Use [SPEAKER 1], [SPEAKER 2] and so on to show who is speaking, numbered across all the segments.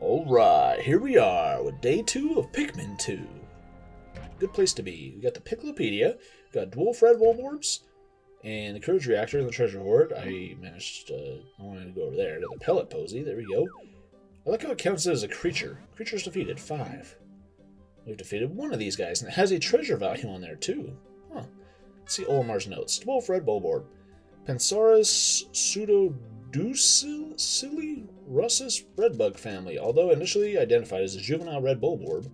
[SPEAKER 1] Alright, here we are with day 2 of Pikmin 2. Good place to be. We got the Picklopedia, got dwarf red wallboards, and the courage reactor and the treasure hoard. I wanted to go over there to the pellet posy. There we go. I like how it counts as a creature. Creatures defeated, 5. We've defeated one of these guys, and it has a treasure value on there too. Huh. Let's see Olimar's notes. Dwarf red wallboard. Pensaurus pseudoducili russus redbug family. Although initially identified as a juvenile red bulborb,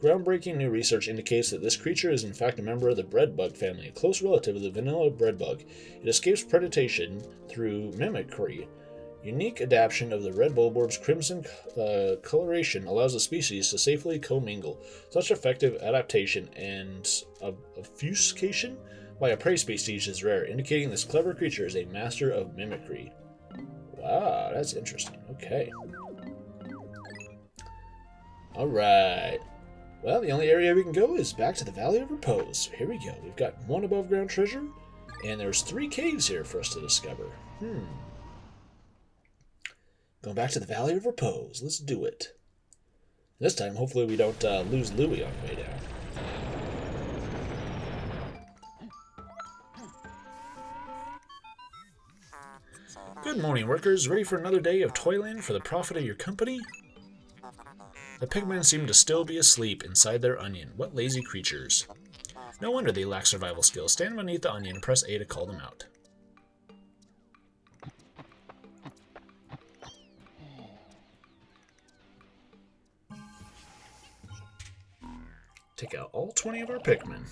[SPEAKER 1] groundbreaking new research indicates that this creature is in fact a member of the breadbug family, a close relative of the vanilla breadbug. It escapes predation through mimicry. Unique adaptation of the red bulborb's crimson coloration allows the species to safely commingle. Such effective adaptation and obfuscation by a prey species is rare, indicating this clever creature is a master of mimicry. Wow, that's interesting. Okay. Alright. Well, the only area we can go is back to the Valley of Repose. So here we go. We've got one above ground treasure, and there's 3 caves here for us to discover. Going back to the Valley of Repose. Let's do it. This time, hopefully we don't lose Louie on the way down. Good morning, workers. Ready for another day of toiling for the profit of your company? The Pikmin seem to still be asleep inside their onion. What lazy creatures. No wonder they lack survival skills. Stand beneath the onion and press A to call them out. Take out all 20 of our Pikmin.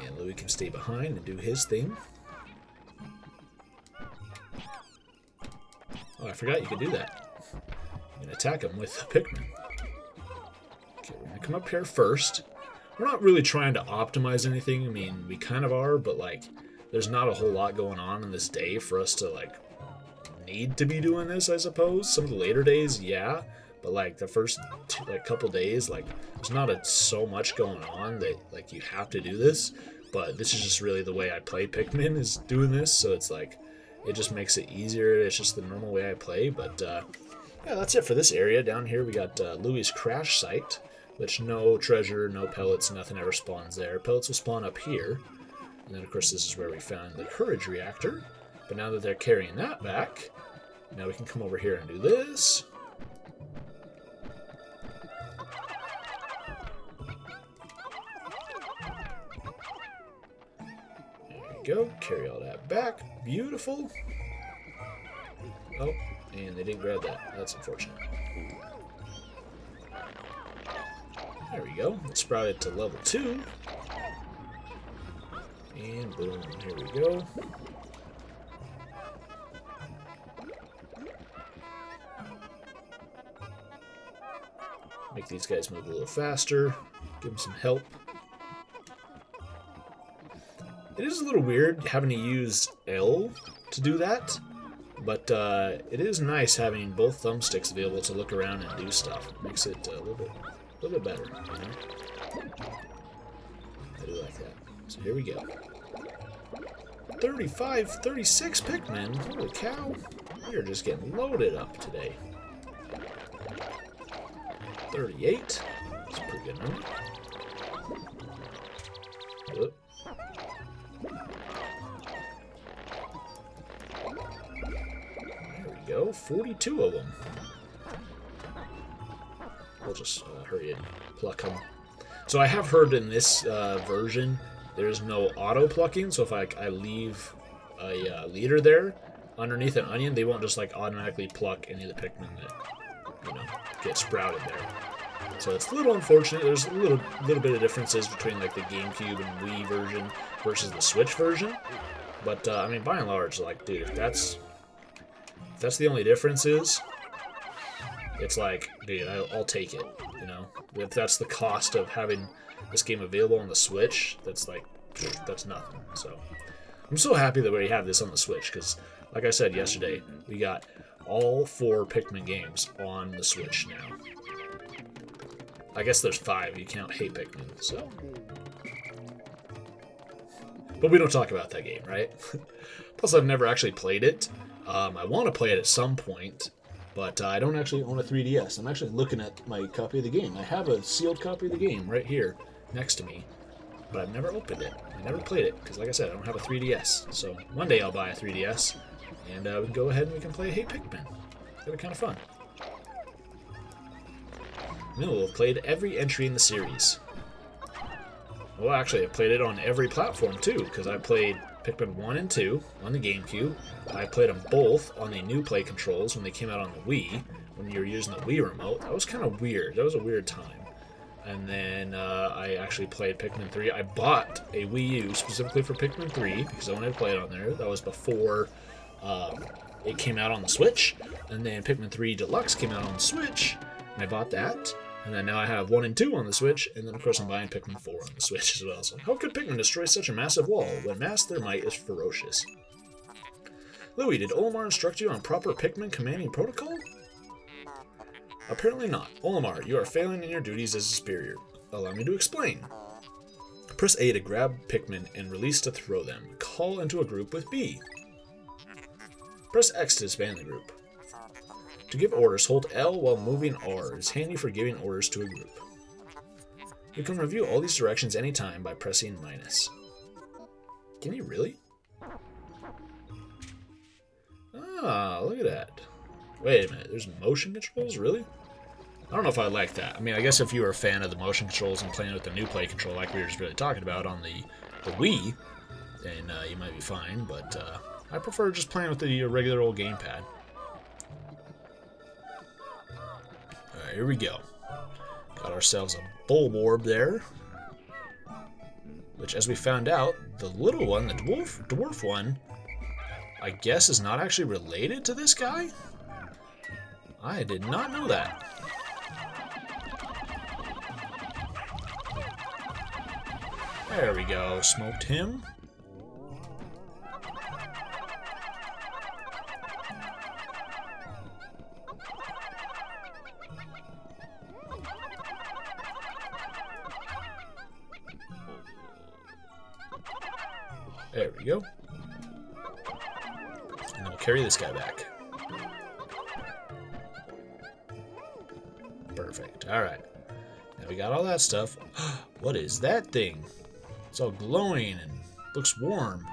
[SPEAKER 1] And Louie can stay behind and do his thing. Oh, I forgot you could do that. You can attack him with the Pikmin. Okay, we're gonna come up here first. We're not really trying to optimize anything. I mean, we kind of are, but like, there's not a whole lot going on in this day for us to like need to be doing this, I suppose. Some of the later days, yeah, but like the first couple days, like there's not so much going on that like you have to do this. But this is just really the way I play Pikmin, is doing this, so it's like it just makes it easier. It's just the normal way I play. But yeah, that's it for this area. Down here we got Louie's crash site, which no treasure, no pellets, nothing ever spawns there. Pellets will spawn up here, and then of course this is where we found the courage reactor. But now that they're carrying that back, now we can come over here and do this. There we go. Carry all that back. Beautiful. Oh, and they didn't grab that. That's unfortunate. There we go. It sprouted to level 2. And boom, here we go. Make these guys move a little faster. Give them some help. It is a little weird having to use L to do that, but it is nice having both thumbsticks available to look around and do stuff. It makes it a little bit better, you know? I do like that. So here we go. 36 Pikmin. Holy cow. We are just getting loaded up today. 38. That's a pretty good number. Whoop. There we go. 42 of them. We'll just hurry and pluck them. So I have heard in this version there's no auto plucking, so if I leave a leader there underneath an onion, they won't just like automatically pluck any of the Pikmin that, you know, get sprouted there. So it's a little unfortunate. There's a little bit of differences between like the GameCube and Wii version versus the Switch version. But I mean, by and large, like, dude, if that's the only difference is, it's like, dude, I'll take it. You know, if that's the cost of having this game available on the Switch, that's like, that's nothing. So I'm so happy that we have this on the Switch because, like I said yesterday, we got all 4 Pikmin games on the Switch now. I guess there's 5. You count Hey Pikmin. So But we don't talk about that game, right? Plus, I've never actually played it. I want to play it at some point, but I don't actually own a 3DS. I'm actually looking at my copy of the game. I have a sealed copy of the game right here next to me, but I've never opened it. I never played it, because like I said, I don't have a 3DS. So one day I'll buy a 3DS, and we can go ahead and we can play Hey Pikmin. It'll be kind of fun. We'll have played every entry in the series. Well, actually, I played it on every platform, too, because I played Pikmin 1 and 2 on the GameCube. I played them both on the new Play controls when they came out on the Wii, when you were using the Wii remote. That was kind of weird. That was a weird time. And then I actually played Pikmin 3. I bought a Wii U specifically for Pikmin 3, because I wanted to play it on there. That was before it came out on the Switch. And then Pikmin 3 Deluxe came out on the Switch, and I bought that. And then now I have 1 and 2 on the Switch, and then of course I'm buying Pikmin 4 on the Switch as well. So how could Pikmin destroy such a massive wall when mass their might is ferocious? Louis, did Olimar instruct you on proper Pikmin commanding protocol? Apparently not. Olimar, you are failing in your duties as a superior. Allow me to explain. Press A to grab Pikmin and release to throw them. Call into a group with B. Press X to disband the group. To give orders, hold L while moving R. It's handy for giving orders to a group. You can review all these directions anytime by pressing minus. Can you really? Ah, look at that. Wait a minute, there's motion controls? Really? I don't know if I like that. I mean, I guess if you were a fan of the motion controls and playing with the new Play control like we were just really talking about on the Wii, then you might be fine, but I prefer just playing with the regular old gamepad. Alright, here we go. Got ourselves a Bulborb there. Which, as we found out, the little one, the dwarf one, I guess is not actually related to this guy? I did not know that. There we go, smoked him. There we go. And then we'll carry this guy back. Perfect. Alright. Now we got all that stuff. What is that thing? It's all glowing and looks warm.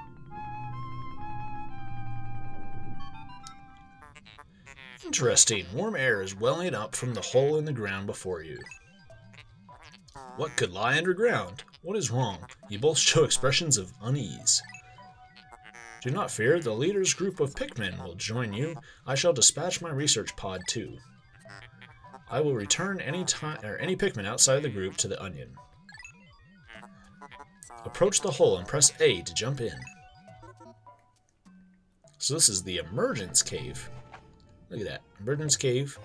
[SPEAKER 1] Interesting. Warm air is welling up from the hole in the ground before you. What could lie underground? What is wrong? You both show expressions of unease. Do not fear, the leader's group of Pikmin will join you. I shall dispatch my research pod too. I will return any Pikmin outside the group to the onion. Approach the hole and press A to jump in. So this is the emergence cave. Look at that, emergence cave.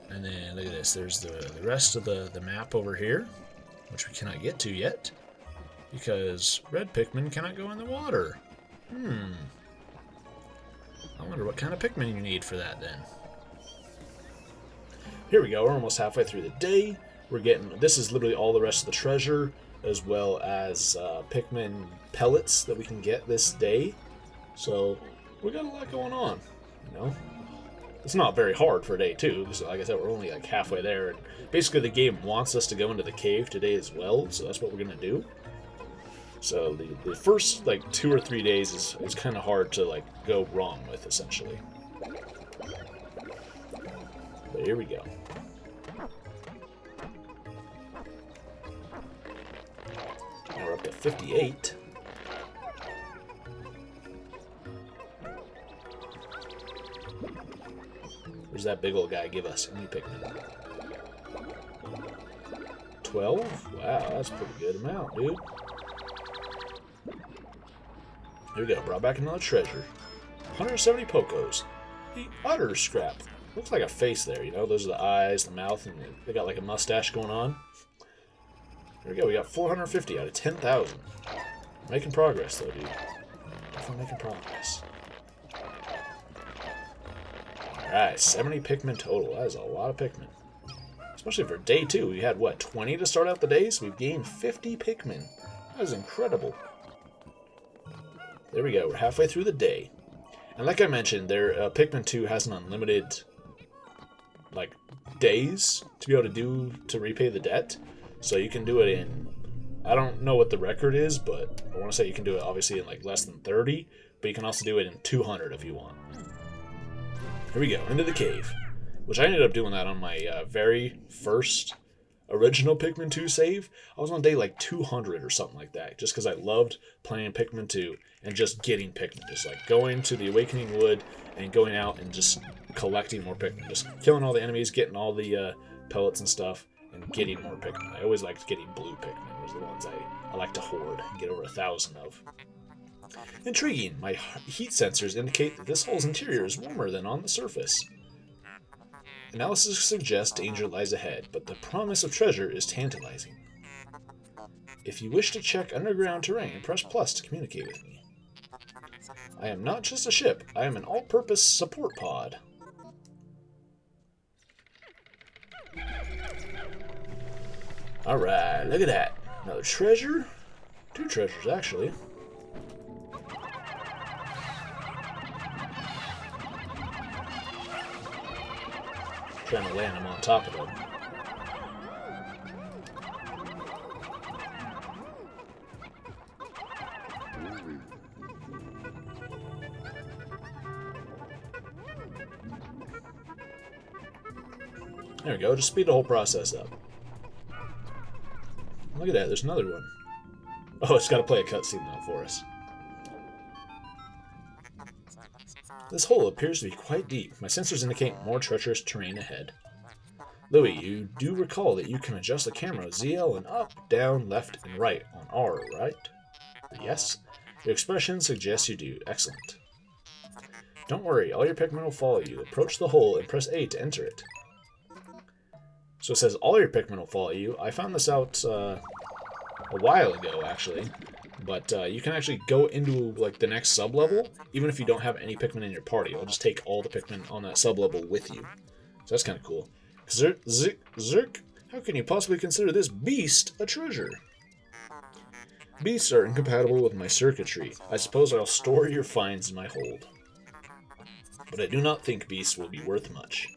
[SPEAKER 1] And then look at this, there's the rest of the map over here, which we cannot get to yet, because red Pikmin cannot go in the water. I wonder what kind of Pikmin you need for that then. Here we go, we're almost halfway through the day. We're getting, this is literally all the rest of the treasure, as well as Pikmin pellets that we can get this day. So we got a lot going on, you know. It's not very hard for day 2, because like I said, we're only like halfway there. And basically the game wants us to go into the cave today as well, so that's what we're going to do. So the first like 2 or 3 days is kind of hard to like go wrong with, essentially. But here we go. Now we're up to 58. Where's that big old guy give us? Any Pikmin? 12? Wow, that's a pretty good amount, dude. Here we go, brought back another treasure. 170 Pokos. The Utter Scrap. Looks like a face there, you know? Those are the eyes, the mouth, and they got like a mustache going on. Here we go, we got 450 out of 10,000. Making progress, though, dude. Definitely making progress. Alright, 70 Pikmin total. That is a lot of Pikmin. Especially for day 2. We had, what, 20 to start out the day? So we've gained 50 Pikmin That is incredible. There we go. We're halfway through the day. And like I mentioned, Pikmin 2 has an unlimited, like, days to be able to repay the debt. So you can do it in, I don't know what the record is, but I want to say you can do it obviously in like less than 30, but you can also do it in 200 if you want. Here we go, into the cave, which I ended up doing that on my very first original Pikmin 2 save. I was on day like 200 or something like that, just because I loved playing Pikmin 2 and just getting Pikmin, just like going to the Awakening Wood and going out and just collecting more Pikmin, just killing all the enemies, getting all the pellets and stuff, and getting more Pikmin. I always liked getting blue Pikmin, was the ones I like to hoard and get over 1,000 of. Intriguing, my heat sensors indicate that this hole's interior is warmer than on the surface. Analysis suggests danger lies ahead, but the promise of treasure is tantalizing. If you wish to check underground terrain, press plus to communicate with me. I am not just a ship, I am an all-purpose support pod. Alright, look at that. Another treasure. 2 treasures, actually. Trying to land them on top of them. There we go, just speed the whole process up. Look at that, there's another one. Oh, it's got to play a cutscene now for us. This hole appears to be quite deep. My sensors indicate more treacherous terrain ahead. Louis, you do recall that you can adjust the camera ZL and up, down, left, and right on R, right? Yes. Your expression suggests you do. Excellent. Don't worry, all your Pikmin will follow you. Approach the hole and press A to enter it. So it says all your Pikmin will follow you. I found this out a while ago, actually. But you can actually go into like the next sub-level, even if you don't have any Pikmin in your party. It'll just take all the Pikmin on that sub-level with you. So that's kind of cool. Zerk, how can you possibly consider this beast a treasure? Beasts are incompatible with my circuitry. I suppose I'll store your finds in my hold. But I do not think beasts will be worth much.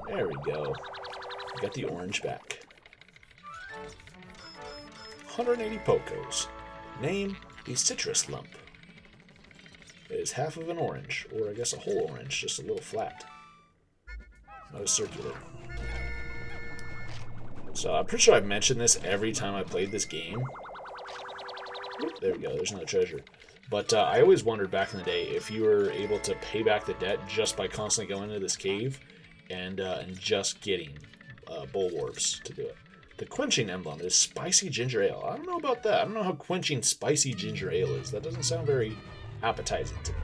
[SPEAKER 1] There we go. Got the orange back. 180 Pokos. Name, the citrus lump. It is half of an orange, or I guess a whole orange, just a little flat. Not a circular. So I'm pretty sure I've mentioned this every time I played this game. Oop, there we go, there's another treasure. But I always wondered back in the day if you were able to pay back the debt just by constantly going into this cave and just getting bulwarps to do it. The quenching emblem is spicy ginger ale. I don't know about that. I don't know how quenching spicy ginger ale is. That doesn't sound very appetizing to me.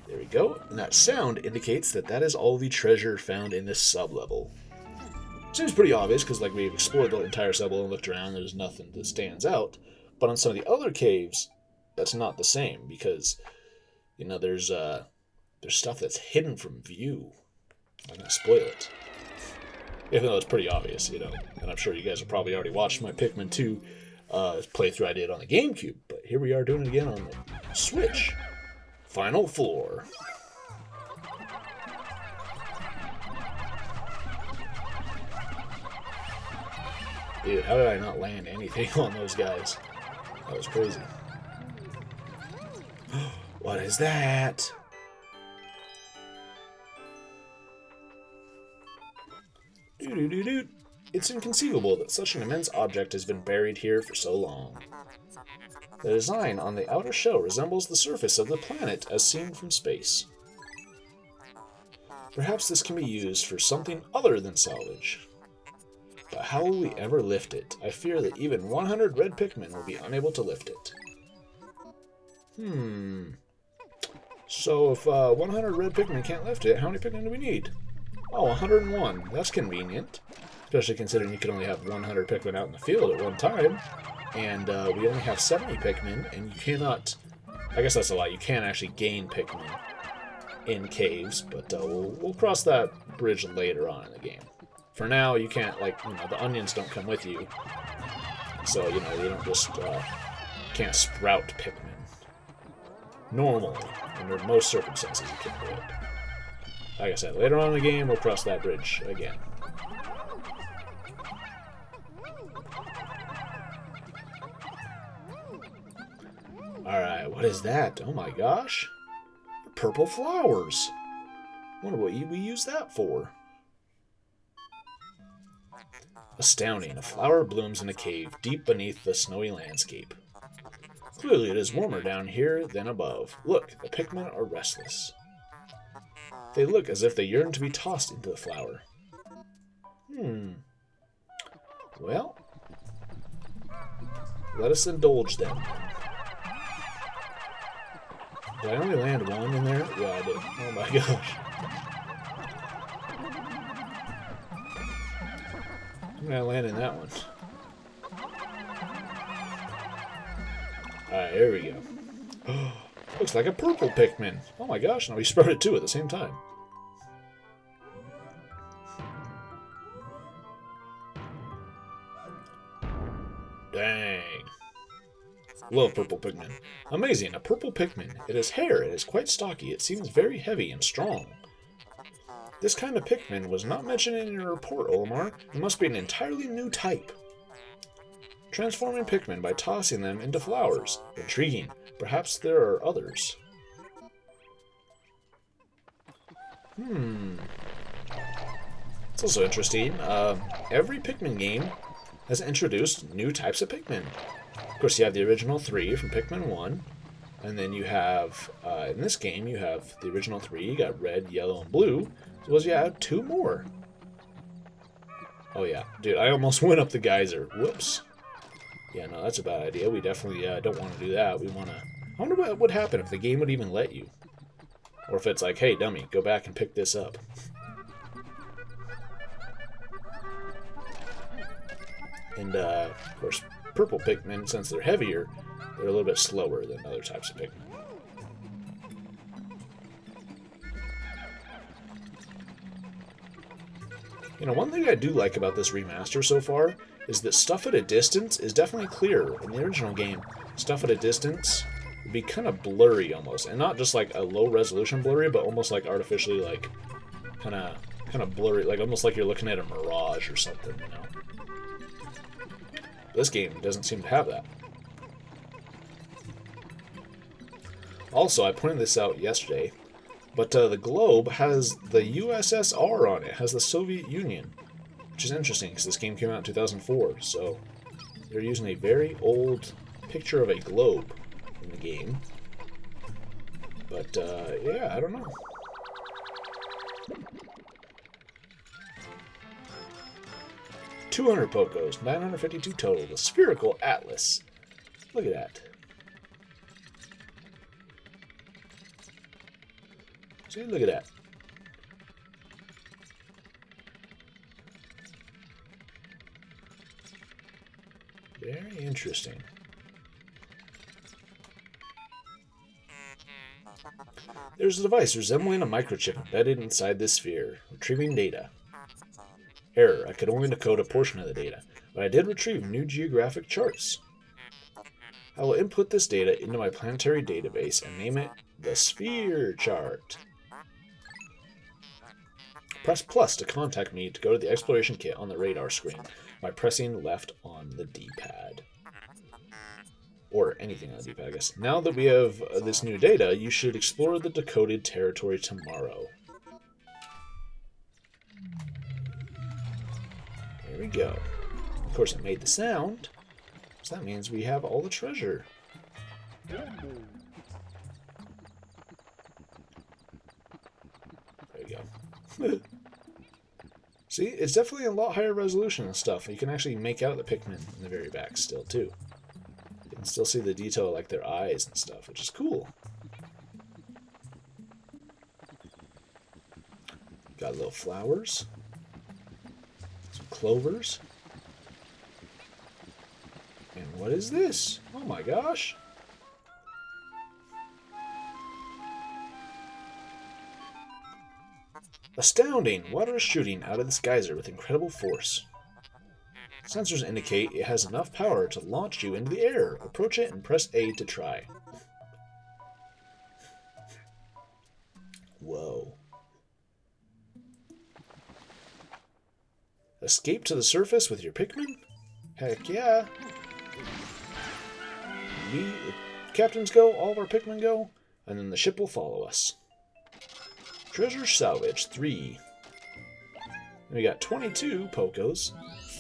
[SPEAKER 1] There we go. And that sound indicates that that is all the treasure found in this sub-level. Seems pretty obvious because like we've explored the entire sub-level and looked around. There's nothing that stands out. But on some of the other caves, that's not the same because, you know, there's stuff that's hidden from view. I'm going to spoil it. Even though it's pretty obvious, you know. And I'm sure you guys have probably already watched my Pikmin 2 playthrough I did on the GameCube. But here we are doing it again on the Switch. Final floor. Dude, how did I not land anything on those guys? That was crazy. What is that? Doo-doo-doo-doo. It's inconceivable that such an immense object has been buried here for so long. The design on the outer shell resembles the surface of the planet as seen from space. Perhaps this can be used for something other than salvage. But how will we ever lift it? I fear that even 100 red Pikmin will be unable to lift it. So if 100 red Pikmin can't lift it, how many Pikmin do we need? Oh, 101. That's convenient. Especially considering you can only have 100 Pikmin out in the field at one time. And we only have 70 Pikmin, and you cannot... I guess that's a lie. You can't actually gain Pikmin in caves, but we'll cross that bridge later on in the game. For now, you can't, like, the onions don't come with you, so, you don't just, can't sprout Pikmin. Normally, under most circumstances, you can do it. Like I said, later on in the game, we'll cross that bridge again. Alright, what is that? Oh my gosh. Purple flowers. Wonder what we use that for. Astounding. A flower blooms in a cave deep beneath the snowy landscape. Clearly it is warmer down here than above. Look, the Pikmin are restless. They look as if they yearn to be tossed into the flower. Well, let us indulge them. Did I only land one in there? Yeah, I did. Oh my gosh. I'm gonna land in that one. Alright, here we go. Looks like a purple Pikmin. Oh my gosh, now we sprouted two at the same time. Dang. Love purple Pikmin. Amazing, a purple Pikmin. It has hair, it is quite stocky, it seems very heavy and strong. This kind of Pikmin was not mentioned in your report, Olimar. It must be an entirely new type. Transforming Pikmin by tossing them into flowers. Intriguing. Perhaps there are others. It's also interesting. Every Pikmin game has introduced new types of Pikmin. Of course, you have the original 3 from Pikmin 1. And then you have, in this game, you have the original 3. You got red, yellow, and blue. As well as you have 2 more. Oh yeah. Dude, I almost went up the geyser. Whoops. Yeah, no, that's a bad idea. We definitely don't want to do that. We want to... I wonder what would happen if the game would even let you. Or if it's like, hey, dummy, go back and pick this up. And, of course, purple Pikmin, since they're heavier, they're a little bit slower than other types of Pikmin. One thing I do like about this remaster so far is that stuff at a distance is definitely clearer. In the original game, stuff at a distance would be kind of blurry almost. And not just like a low resolution blurry, but almost like artificially like kind of blurry, like almost like you're looking at a mirage or something, This game doesn't seem to have that. Also, I pointed this out yesterday, but the globe has the USSR on it, has the Soviet Union, which is interesting because this game came out in 2004, so they're using a very old picture of a globe in the game. But, yeah, I don't know. $200 Pokos, 952 total, the Spherical Atlas. Look at that. See, look at that. Very interesting. There's a device resembling a microchip embedded inside this sphere, retrieving data. Error, I could only decode a portion of the data, but I did retrieve new geographic charts. I will input this data into my planetary database and name it the Sphere Chart. Press plus to contact me to go to the exploration kit on the radar screen by pressing left on the D-pad. Or anything on the D-pad, I guess. Now that we have this new data, you should explore the decoded territory tomorrow. There we go. Of course, it made the sound, so that means we have all the treasure. There we go. See, it's definitely a lot higher resolution and stuff. You can actually make out the Pikmin in the very back still, too. You can still see the detail like their eyes and stuff, which is cool. Got little flowers. Some clovers. And what is this? Oh my gosh. Astounding! Water is shooting out of this geyser with incredible force. Sensors indicate it has enough power to launch you into the air. Approach it and press A to try. Whoa. Escape to the surface with your Pikmin? Heck yeah. The captains go, all of our Pikmin go, and then the ship will follow us. Treasure salvage 3. And we got 22 Pokos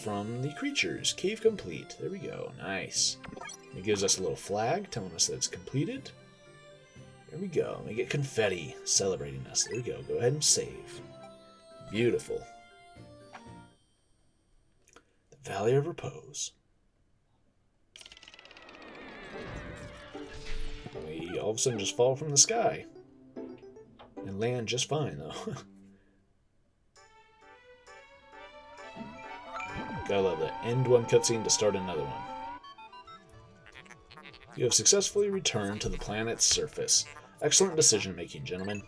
[SPEAKER 1] from the creatures. Cave complete. There we go. Nice. It gives us a little flag telling us that it's completed. There we go. We get confetti celebrating us. There we go. Go ahead and save. Beautiful. The Valley of Repose. We all of a sudden just fall from the sky. And land just fine, though. Gotta love that. End one cutscene to start another one. You have successfully returned to the planet's surface. Excellent decision making, gentlemen.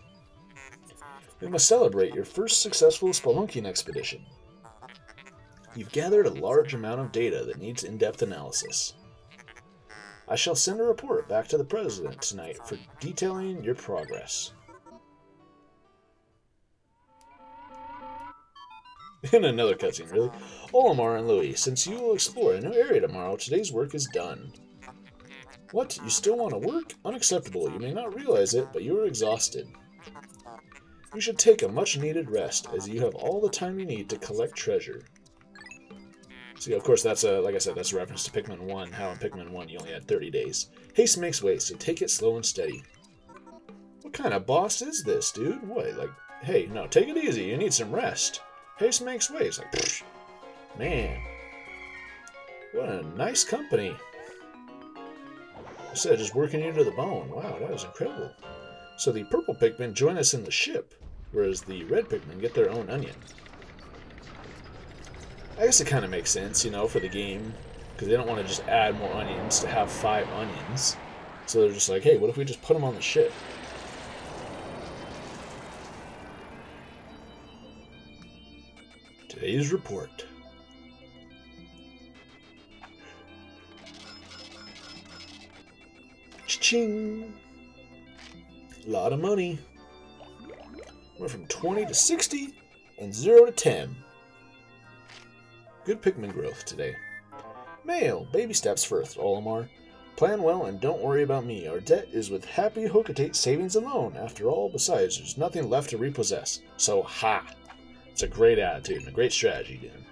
[SPEAKER 1] We must celebrate your first successful spelunking expedition. You've gathered a large amount of data that needs in-depth analysis. I shall send a report back to the President tonight for detailing your progress. In another cutscene, really. Olimar and Louis, since you will explore a new area tomorrow, today's work is done. What? You still want to work? Unacceptable. You may not realize it, but you are exhausted. You should take a much-needed rest, as you have all the time you need to collect treasure. See, of course, that's like I said, that's a reference to Pikmin 1, how in Pikmin 1 you only had 30 days. Haste makes waste, so take it slow and steady. What kind of boss is this, dude? What, like, hey, no, take it easy, you need some rest. Haste makes waste, like, pfft. Man. What a nice company. I said, just working you to the bone. Wow, that was incredible. So the purple Pikmin join us in the ship, whereas the red Pikmin get their own onion. I guess it kind of makes sense, you know, for the game, because they don't want to just add more onions to have 5 onions. So they're just like, hey, what if we just put them on the ship? Today's report. Cha-ching! A lot of money. Went from 20 to 60 and 0 to 10. Good Pikmin growth today. Mail! Baby steps first, Olimar. Plan well and don't worry about me. Our debt is with happy Hocotate savings alone. After all, besides, there's nothing left to repossess. So, ha! It's a great attitude and a great strategy, dude.